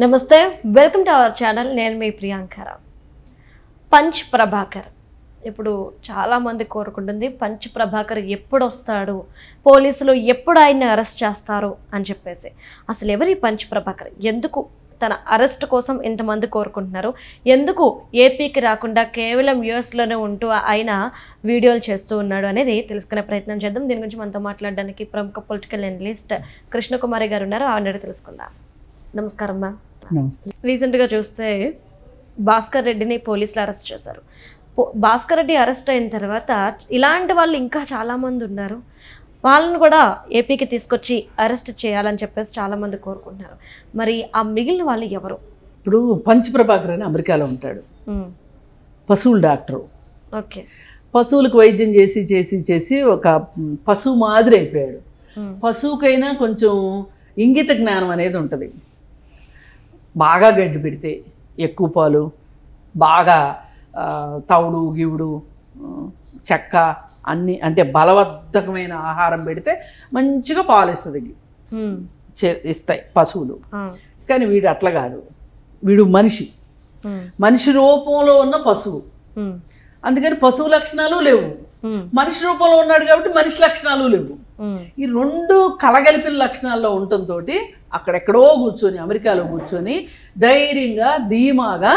నమస్తే, welcome to our channel. నేను మీ ప్రియాంకర. Punch Prabhakar ఇప్పుడు చాలామంది కోరుకుంటుంది, పంచ్ ప్రభాకర్ ఎప్పుడు వస్తాడు, పోలీసులు ఎప్పుడు ఆయన్ని అరెస్ట్ చేస్తారు అని చెప్పేసి. అసలు ఎవరి పంచ్ ప్రభాకర్, ఎందుకు తన అరెస్ట్ కోసం ఇంతమంది కోరుకుంటున్నారు, ఎందుకు ఏపీకి రాకుండా కేవలం యూఎస్లోనే ఉంటూ ఆయన వీడియోలు చేస్తూ ఉన్నాడు అనేది తెలుసుకునే ప్రయత్నం చేద్దాం. దీని గురించి మనతో మాట్లాడడానికి ప్రముఖ పొలిటికల్ అనలిస్ట్ కృష్ణకుమారి గారు ఉన్నారు. ఆవిడ తెలుసుకుందాం. నమస్కారం మ్యామ్. నమస్తే. రీసెంట్గా చూస్తే భాస్కర్ రెడ్డిని పోలీసులు అరెస్ట్ చేశారు. భాస్కర్ రెడ్డి అరెస్ట్ అయిన తర్వాత ఇలాంటి వాళ్ళు ఇంకా చాలామంది ఉన్నారు. వాళ్ళని కూడా ఏపీకి తీసుకొచ్చి అరెస్ట్ చేయాలని చెప్పేసి చాలామంది కోరుకుంటున్నారు. మరి ఆ మిగిలిన వాళ్ళు ఎవరు? ఇప్పుడు పంచ్ ప్రభాకర్ అని అమెరికాలో ఉంటాడు. పశువుల డాక్టరు. ఓకే. పశువులకు వైద్యం చేసి చేసి చేసి ఒక పశువు మాదిరి అయిపోయాడు. పశువుకైనా కొంచెం ఇంగిత జ్ఞానం అనేది ఉంటుంది. బాగా గడ్డి పెడితే ఎక్కువ పాలు, బాగా తవుడు గివుడు చెక్క అన్నీ అంటే బలవర్ధకమైన ఆహారం పెడితే మంచిగా పాలు ఇస్తాయి పశువులు. కానీ వీడు అట్లా కాదు. వీడు మనిషి రూపంలో ఉన్న పశువు. అందుకని పశువు లక్షణాలు లేవు, మనిషి రూపంలో ఉన్నాడు కాబట్టి మనిషి లక్షణాలు లేవు. ఈ రెండు కలగలిపిన లక్షణాల్లో ఉండటంతో అక్కడెక్కడో కూర్చొని, అమెరికాలో కూర్చొని ధైర్యంగా ధీమాగా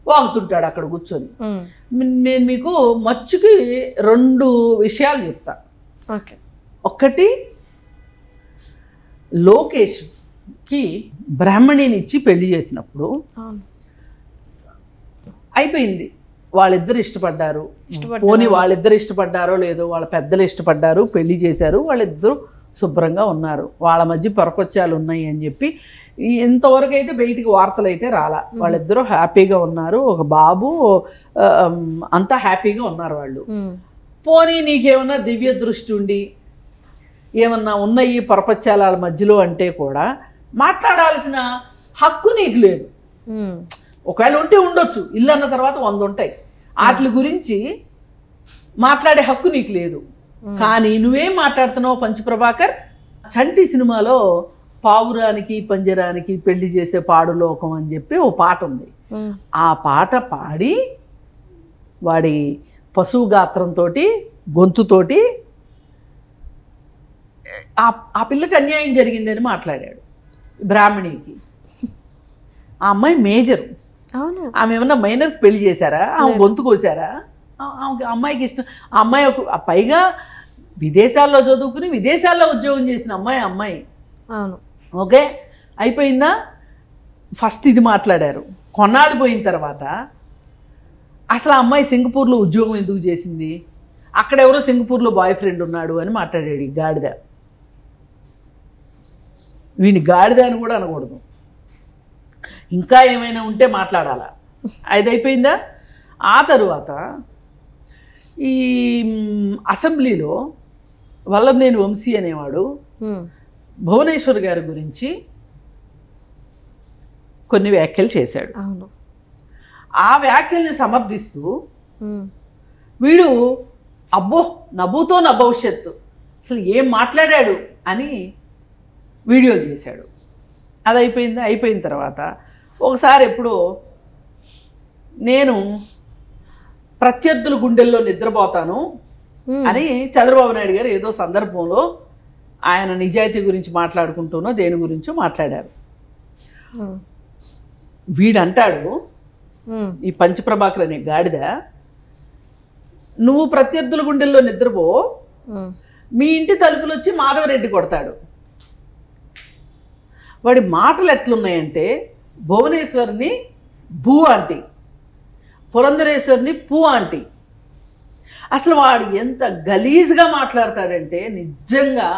వాగుతుంటాడు అక్కడ కూర్చొని. నేను మీకు మచ్చుకి 2 విషయాలు చెప్తా. ఒకటి, లోకేష్కి బ్రాహ్మణిని ఇచ్చి పెళ్లి చేసినప్పుడు అయిపోయింది. వాళ్ళిద్దరు ఇష్టపడ్డారు. పోనీ వాళ్ళిద్దరు ఇష్టపడ్డారో లేదో, వాళ్ళ పెద్దలు ఇష్టపడ్డారు, పెళ్లి చేశారు, వాళ్ళిద్దరూ శుభ్రంగా ఉన్నారు. వాళ్ళ మధ్య పొరపచ్చాలు ఉన్నాయి అని చెప్పి ఇంతవరకు అయితే బయటికి వార్తలు అయితే రాలా. వాళ్ళిద్దరూ హ్యాపీగా ఉన్నారు, ఒక బాబు, అంతా హ్యాపీగా ఉన్నారు వాళ్ళు. పోనీ నీకేమన్నా దివ్య దృష్టి ఉండి ఏమన్నా ఉన్నాయి పొరపచ్చాల వాళ్ళ మధ్యలో అంటే కూడా మాట్లాడాల్సిన హక్కు నీకు లేదు. ఒకవేళ ఉంటే ఉండొచ్చు, ఇల్లు అన్న తర్వాత 100 ఉంటాయి. వాటి గురించి మాట్లాడే హక్కు నీకు లేదు. కానీ నువ్వేం మాట్లాడుతున్నావు పంచ్ ప్రభాకర్? చంటి సినిమాలో పావురానికి పంజరానికి పెళ్లి చేసే పాడు లోకం అని చెప్పి ఓ పాట ఉంది. ఆ పాట పాడి వాడి పశువు గాత్రంతో గొంతుతోటి ఆ పిల్లకి అన్యాయం జరిగిందని మాట్లాడాడు బ్రాహ్మణికి. ఆ అమ్మాయి మేజరు. ఆమె ఏమన్నా మైనర్కి పెళ్లి చేశారా? ఆమె గొంతు కోసారా? అమ్మాయికి ఇష్టం. ఆ అమ్మాయి పైగా విదేశాల్లో చదువుకుని విదేశాల్లో ఉద్యోగం చేసిన అమ్మాయి. ఓకే, అయిపోయిందా? ఫస్ట్ ఇది మాట్లాడారు. కొన్నాళ్ళు పోయిన తర్వాత అసలు ఆ అమ్మాయి సింగపూర్లో ఉద్యోగం ఎందుకు చేసింది, అక్కడ ఎవరో సింగపూర్లో బాయ్ ఫ్రెండ్ ఉన్నాడు అని మాట్లాడాడు. ఈ గాడిద. వీని గాడిద అని కూడా అనకూడదు, ఇంకా ఏమైనా ఉంటే మాట్లాడాలా. అది అయిపోయిందా? ఆ తరువాత ఈ అసెంబ్లీలో వల్లభనేని వంశీ అనేవాడు భువనేశ్వర్ గారి గురించి కొన్ని వ్యాఖ్యలు చేశాడు. ఆ వ్యాఖ్యల్ని సమర్థిస్తూ వీడు అబ్బో నవ్వుతో నా భవిష్యత్తు, అసలు ఏం మాట్లాడాడు అని వీడియోలు చేశాడు. అది అయిపోయింది. అయిపోయిన తర్వాత ఒకసారి ఎప్పుడో నేను ప్రత్యర్థుల గుండెల్లో నిద్రపోతాను అని చంద్రబాబు నాయుడు గారు ఏదో సందర్భంలో ఆయన నిజాయితీ గురించి మాట్లాడుకుంటూనో దేని గురించో మాట్లాడారు. వీడంటాడు, ఈ పంచ ప్రభాకర్ అనే గాడిద, నువ్వు ప్రత్యర్థుల గుండెల్లో నిద్రపో, మీ ఇంటి తలుపులు వచ్చి మాధవరెడ్డి కొడతాడు. వాడి మాటలు ఎట్లున్నాయంటే భువనేశ్వర్ని భూ ఆంటీ, పురంధరేశ్వర్ని పూ ఆంటీ. అసలు వాడు ఎంత గలీజ్గా మాట్లాడతాడంటే నిజంగా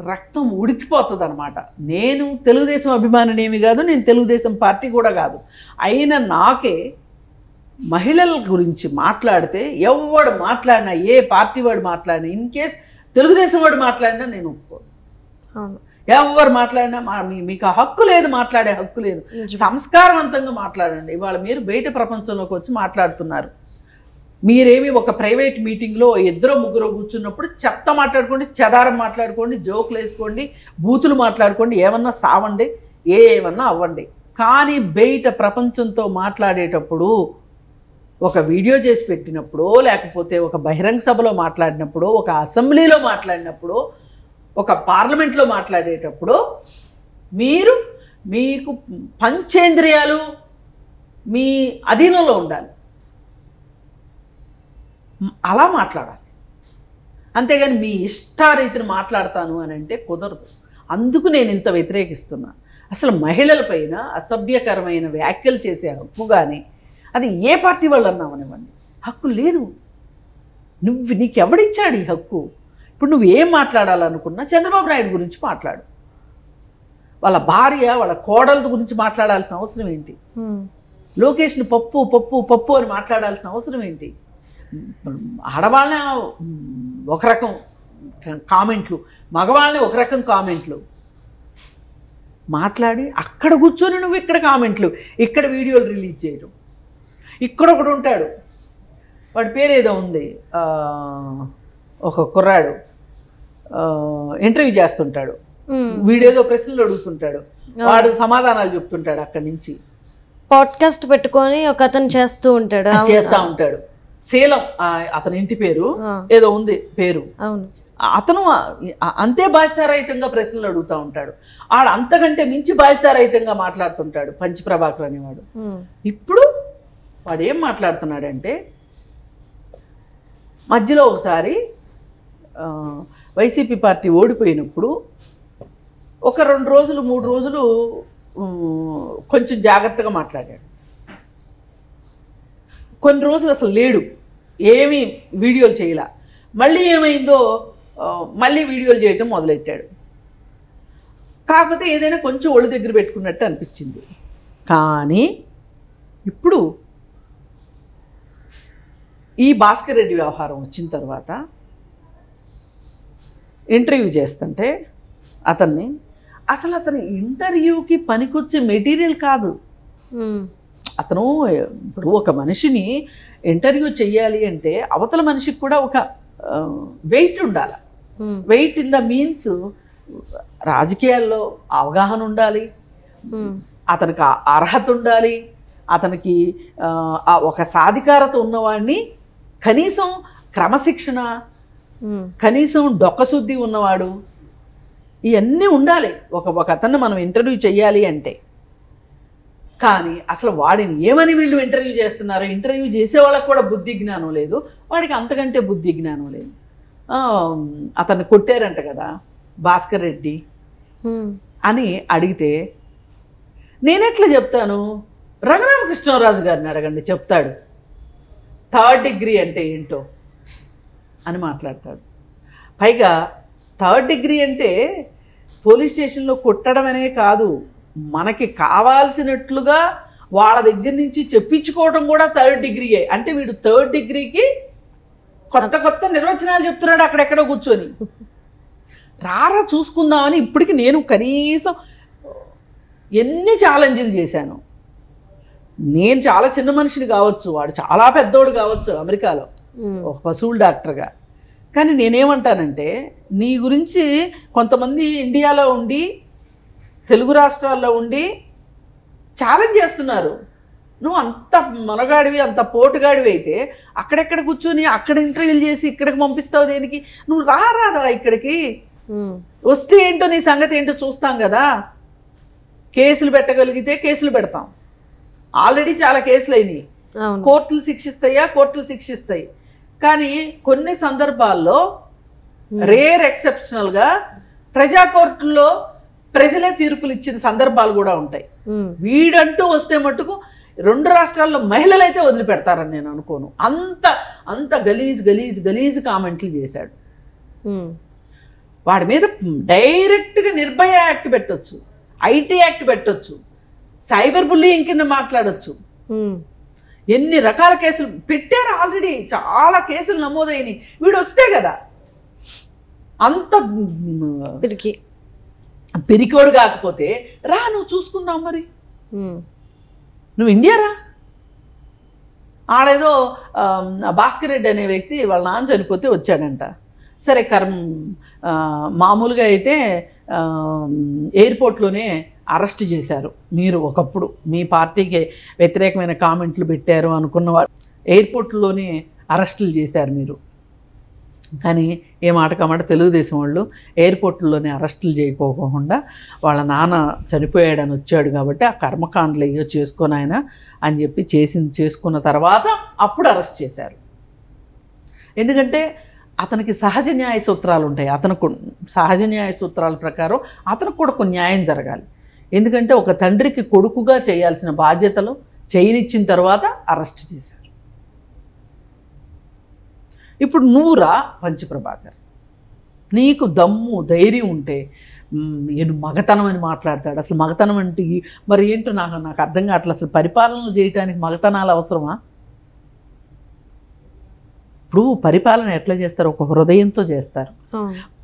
రక్తం ఉడికిపోతుంది అనమాట. నేను తెలుగుదేశం అభిమానినేమి కాదు, నేను తెలుగుదేశం పార్టీ కూడా కాదు. అయినా నాకే మహిళల గురించి మాట్లాడితే ఎవడు మాట్లాడినా, ఏ పార్టీ వాడు మాట్లాడినా, ఇన్ కేస్ తెలుగుదేశం వాడు మాట్లాడినా నేను ఒప్పుకోను. ఎవరు మాట్లాడినా మీకు ఆ హక్కు లేదు, మాట్లాడే హక్కు లేదు. సంస్కారవంతంగా మాట్లాడండి. ఇవాళ మీరు బయట ప్రపంచంలోకి వచ్చి మాట్లాడుతున్నారు. మీరేమి ఒక ప్రైవేట్ మీటింగ్లో 2-3 కూర్చున్నప్పుడు చెత్త మాట్లాడుకోండి, చెదారం మాట్లాడుకోండి, జోకులు వేసుకోండి, బూతులు మాట్లాడుకోండి, ఏమన్నా సావండి, ఏమన్నా అవ్వండి. కానీ బయట ప్రపంచంతో మాట్లాడేటప్పుడు, ఒక వీడియో చేసి పెట్టినప్పుడు, లేకపోతే ఒక బహిరంగ సభలో మాట్లాడినప్పుడు, ఒక అసెంబ్లీలో మాట్లాడినప్పుడు, ఒక పార్లమెంట్లో మాట్లాడేటప్పుడు మీకు పంచేంద్రియాలు మీ అధీనంలో ఉండాలి. అలా మాట్లాడాలి. అంతేగాని మీ ఇష్టారీతిని మాట్లాడతాను అని అంటే కుదరదు. అందుకు నేను ఇంత వ్యతిరేకిస్తున్నా. అసలు మహిళలపైన అసభ్యకరమైన వ్యాఖ్యలు చేసే హక్కు కానీ, అది ఏ పార్టీ వాళ్ళు అన్నామనివ్వండి, హక్కు లేదు. నీకెవడిచ్చాడు ఈ హక్కు? ఇప్పుడు నువ్వు ఏం మాట్లాడాలనుకున్నా చంద్రబాబు నాయుడు గురించి మాట్లాడు, వాళ్ళ భార్య వాళ్ళ కోడల గురించి మాట్లాడాల్సిన అవసరం ఏంటి? లోకేష్ని పప్పు పప్పు పప్పు అని మాట్లాడాల్సిన అవసరం ఏంటి? ఆడవాళ్ళని ఒక రకం కామెంట్లు, మగవాళ్ళని ఒక రకం కామెంట్లు మాట్లాడి, అక్కడ కూర్చొని నువ్వు ఇక్కడ కామెంట్లు, ఇక్కడ వీడియోలు రిలీజ్ చేయడం. ఇక్కడ ఒకడు ఉంటాడు, వాడి పేరు ఏదో ఉంది, ఒక కుర్రాడు ఇంటర్వ్యూ చేస్తుంటాడు, వీడేదో ప్రశ్నలు అడుగుతుంటాడు, వాడు సమాధానాలు చెప్తుంటాడు. అక్కడి నుంచి పాడ్కాస్ట్ పెట్టుకొని ఒక అతను చేస్తూ ఉంటాడు. శీలం అతని ఇంటి పేరు ఏదో ఉంది పేరు. అతను అంతే బాధ్యతారహితంగా ప్రశ్నలు అడుగుతూ ఉంటాడు. ఆడు అంతకంటే మించి బాధ్యతారహితంగా మాట్లాడుతుంటాడు పంచ్ ప్రభాకర్ అనేవాడు. ఇప్పుడు వాడు ఏం మాట్లాడుతున్నాడంటే, మధ్యలో ఒకసారి వైసీపీ పార్టీ ఓడిపోయినప్పుడు ఒక 2 రోజులు 3 రోజులు కొంచెం జాగ్రత్తగా మాట్లాడాడు. కొన్ని రోజులు అసలు లేడు, ఏమీ వీడియోలు చేయలే. మళ్ళీ ఏమైందో మళ్ళీ వీడియోలు చేయటం మొదలెట్టాడు. కాకపోతే ఏదైనా కొంచెం ఒళ్ళు దగ్గర పెట్టుకున్నట్టు అనిపించింది. కానీ ఇప్పుడు ఈ భాస్కర్ రెడ్డి వ్యవహారం వచ్చిన తర్వాత ఇంటర్వ్యూ చేస్తుంటే అతన్ని, అసలు అతని ఇంటర్వ్యూకి పనికొచ్చే మెటీరియల్ కాదు. అతను ఇప్పుడు ఒక మనిషిని ఇంటర్వ్యూ చెయ్యాలి అంటే అవతల మనిషికి కూడా ఒక వెయిట్ ఉండాలి. వెయిట్ ఇన్ ద మీన్స్ రాజకీయాల్లో అవగాహన ఉండాలి, అతనికి అర్హత ఉండాలి, అతనికి ఒక సాధికారత ఉన్నవాడిని, కనీసం క్రమశిక్షణ, కనీసం డొక్కశుద్ధి ఉన్నవాడు, ఇవన్నీ ఉండాలి ఒక అతన్ని మనం ఇంటర్వ్యూ చెయ్యాలి అంటే. కానీ అసలు వాడిని ఏమని వీళ్ళు ఇంటర్వ్యూ చేస్తున్నారు? ఇంటర్వ్యూ చేసే వాళ్ళకి కూడా బుద్ధి జ్ఞానం లేదు, వాడికి అంతకంటే బుద్ధి జ్ఞానం లేదు. అతన్ని కొట్టారంట కదా భాస్కర్ రెడ్డి అని అడిగితే, నేనెట్లా చెప్తాను? రఘురామకృష్ణరాజు గారిని అడగండి, చెప్తాడు 3rd డిగ్రీ అంటే ఏంటో అని మాట్లాడతాడు. పైగా 3rd డిగ్రీ అంటే పోలీస్ స్టేషన్లో కొట్టడం అనే కాదు, మనకి కావాల్సినట్లుగా వాళ్ళ దగ్గర నుంచి చెప్పించుకోవడం కూడా 3rd డిగ్రీయే. అంటే వీడు 3rd డిగ్రీకి కొత్త నిర్వచనాలు చెప్తున్నాడు అక్కడెక్కడో కూర్చొని. రారా చూసుకుందామని ఇప్పటికి నేను కనీసం ఎన్ని ఛాలెంజ్లు చేశాను. నేను చాలా చిన్న మనిషిని కావచ్చు, వాడు చాలా పెద్దోడు కావచ్చు అమెరికాలో ఒక పశువుల డాక్టర్గా. కానీ నేనేమంటానంటే, నీ గురించి కొంతమంది ఇండియాలో ఉండి తెలుగు రాష్ట్రాల్లో ఉండి ఛాలెంజ్ చేస్తున్నారు. నువ్వు అంత మనగాడివి, అంత పోటుగాడివి అయితే అక్కడెక్కడ కూర్చొని అక్కడ ఇంటర్వ్యూలు చేసి ఇక్కడికి పంపిస్తావు దేనికి? నువ్వు రారా ఇక్కడికి, వస్తే ఏంటో నీ సంగతి ఏంటో చూస్తాం కదా. కేసులు పెట్టగలిగితే కేసులు పెడతాం, ఆల్రెడీ చాలా కేసులు అయినాయి, కోర్టులు శిక్షిస్తాయి. కానీ కొన్ని సందర్భాల్లో రేర్ ఎక్సెప్షనల్గా ప్రజా కోర్టుల్లో ప్రజలే తీర్పులు ఇచ్చిన సందర్భాలు కూడా ఉంటాయి. వీడంటూ వస్తే మట్టుకు 2 రాష్ట్రాల్లో మహిళలు అయితే వదిలిపెడతారని నేను అనుకోను. అంత గలీజ్ కామెంట్లు చేశాడు. వాడి మీద డైరెక్ట్గా నిర్భయ యాక్ట్ పెట్టొచ్చు, ఐటీ యాక్ట్ పెట్టొచ్చు, సైబర్ బుల్లింగ్ కింద మాట్లాడొచ్చు. ఎన్ని రకాల కేసులు పెట్టారు, ఆల్రెడీ చాలా కేసులు నమోదైనవి. వీడు వస్తే కదా అంత పిరికోడు కాకపోతే రా, నువ్వు చూసుకుందాం. మరి నువ్వు ఇండియా రా. ఆడేదో భాస్కర్ రెడ్డి అనే వ్యక్తి వాళ్ళ నాన్న చనిపోతే వచ్చాడంట. సరే మామూలుగా అయితే ఎయిర్పోర్ట్లోనే అరెస్ట్ చేశారు. మీరు ఒకప్పుడు మీ పార్టీకి వ్యతిరేకమైన కామెంట్లు పెట్టారు అనుకున్న వాళ్ళు ఎయిర్పోర్ట్లోనే అరెస్టులు చేశారు మీరు. కానీ ఏ మాట కామాట తెలుగుదేశం వాళ్ళు ఎయిర్పోర్ట్లోనే అరెస్టులు చేయకోకుండా వాళ్ళ నాన్న చనిపోయాడని వచ్చాడు కాబట్టి ఆ కర్మకాండలు అయ్యో చేసుకొని ఆయన అని చెప్పి చేసుకున్న తర్వాత అప్పుడు అరెస్ట్ చేశారు. ఎందుకంటే అతనికి సహజ న్యాయ సూత్రాలు ఉంటాయి. అతనికి సహజ న్యాయ సూత్రాల ప్రకారం అతనికి కూడా కొన్ని న్యాయం జరగాలి. ఎందుకంటే ఒక తండ్రికి కొడుకుగా చేయాల్సిన బాధ్యతలు చేయనిచ్చిన తర్వాత అరెస్ట్ చేశారు. ఇప్పుడు నువ్వురా పంచ్ ప్రభాకర్, నీకు దమ్ము ధైర్యం ఉంటే నేను మగతనం అని మాట్లాడతాడు. అసలు మగతనం అంటే మరి ఏంటో నాకు అర్థం కావట్లేదు. అసలు పరిపాలన చేయడానికి మగతనాలు అవసరమా? ఇప్పుడు పరిపాలన ఎట్లా చేస్తారు? ఒక హృదయంతో చేస్తారు.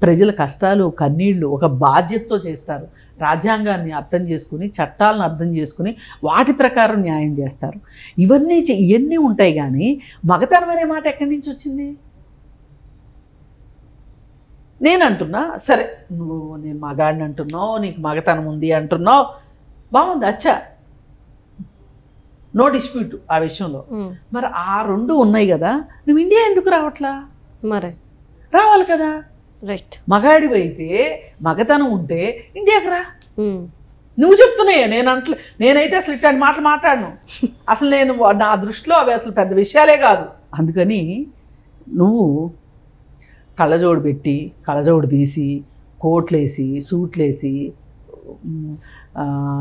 ప్రజల కష్టాలు కన్నీళ్లు ఒక బాధ్యతతో చేస్తారు. రాజ్యాంగాన్ని అర్థం చేసుకుని చట్టాలను అర్థం చేసుకుని వాటి ప్రకారం న్యాయం చేస్తారు. ఇవన్నీ ఉంటాయి. కానీ మగతనం అనే మాట ఎక్కడి నుంచి వచ్చింది? నేను అంటున్నా, సరే నేను మగాడిని అంటున్నావు, నీకు మగతనం ఉంది అంటున్నావు, బాగుంది, అచ్చా, నో డిస్ప్యూట్ ఆ విషయంలో. మరి ఆ రెండు ఉన్నాయి కదా, నువ్వు ఇండియా ఎందుకు రావట్లా? మరి రావాలి కదా. రైట్, మగాడివైతే మగతనం ఉంటే ఇండియాకి రా. నువ్వు చెప్తున్నాయే, నేనైతే అసలు ఇట్లాంటి మాటలు మాట్లాడను. అసలు నా దృష్టిలో అవి అసలు పెద్ద విషయాలే కాదు. అందుకని నువ్వు కళ్ళజోడు పెట్టి కళ్ళజోడు తీసి కోట్లేసి సూట్లేసి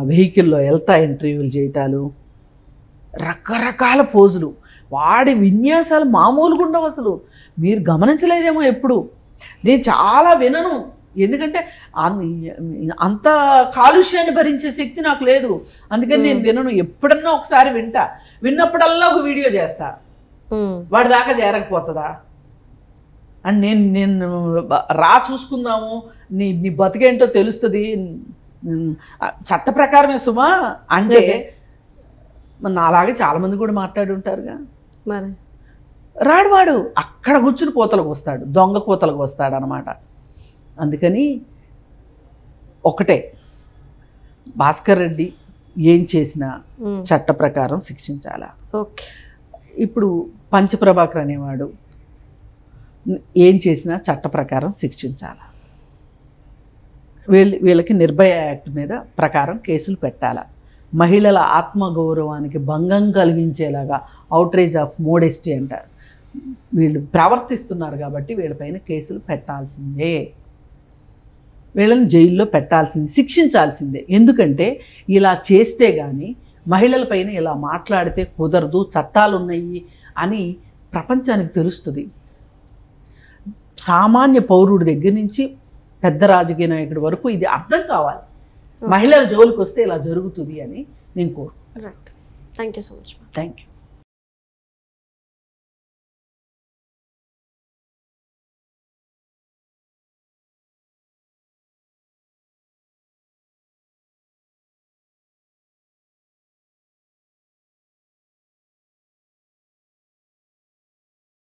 వెహికల్లో వెళ్తా ఇంటర్వ్యూలు చేయటాలు, రకరకాల పోజులు, వాడి విన్యాసాలు మామూలుగా ఉండవు. అసలు మీరు గమనించలేదేమో ఎప్పుడు. నేను చాలా వినను, ఎందుకంటే అంత కాలుష్యాన్ని భరించే శక్తి నాకు లేదు. అందుకని నేను వినను. ఎప్పుడన్నా ఒకసారి విన్నప్పుడల్లా ఒక వీడియో చేస్తా. వాడి దాకా చేరకపోతుందా అని నేను చూసుకుందాము, నీ బతికేంటో తెలుస్తుంది చట్ట ప్రకారమే సుమా అంటే. నాలాగే చాలామంది కూడా మాట్లాడి ఉంటారుగా. మరి రాడువాడు అక్కడ కూర్చుని కోతలకు వస్తాడు, దొంగ కోతలకు వస్తాడు అనమాట. అందుకని ఒకటే, భాస్కర్ రెడ్డి ఏం చేసినా చట్ట ప్రకారం శిక్షించాలా. ఓకే, ఇప్పుడు పంచ్ ప్రభాకర్ అనేవాడు ఏం చేసినా చట్ట ప్రకారం శిక్షించాలా. వీళ్ళకి నిర్భయ యాక్ట్ మీద ప్రకారం కేసులు పెట్టాలా. మహిళల ఆత్మగౌరవానికి భంగం కలిగించేలాగా అవుట్రేజ్ ఆఫ్ మోడెస్టీ అంటారు. వీళ్ళు ప్రవర్తిస్తున్నారు కాబట్టి వీళ్ళపైన కేసులు పెట్టాల్సిందే, వీళ్ళని జైల్లో పెట్టాల్సింది, శిక్షించాల్సిందే. ఎందుకంటే ఇలా చేస్తే కానీ మహిళలపైన ఇలా మాట్లాడితే కుదరదు, చట్టాలు ఉన్నాయి అని ప్రపంచానికి తెలుస్తుంది. సామాన్య పౌరుడి దగ్గర నుంచి పెద్ద రాజకీయ నాయకుడి వరకు ఇది అర్థం కావాలి. మహిళల జోలికి వస్తే ఇలా జరుగుతుంది అని నేను కోరుకుంటున్నాను. Right, thank you so much. Thank you.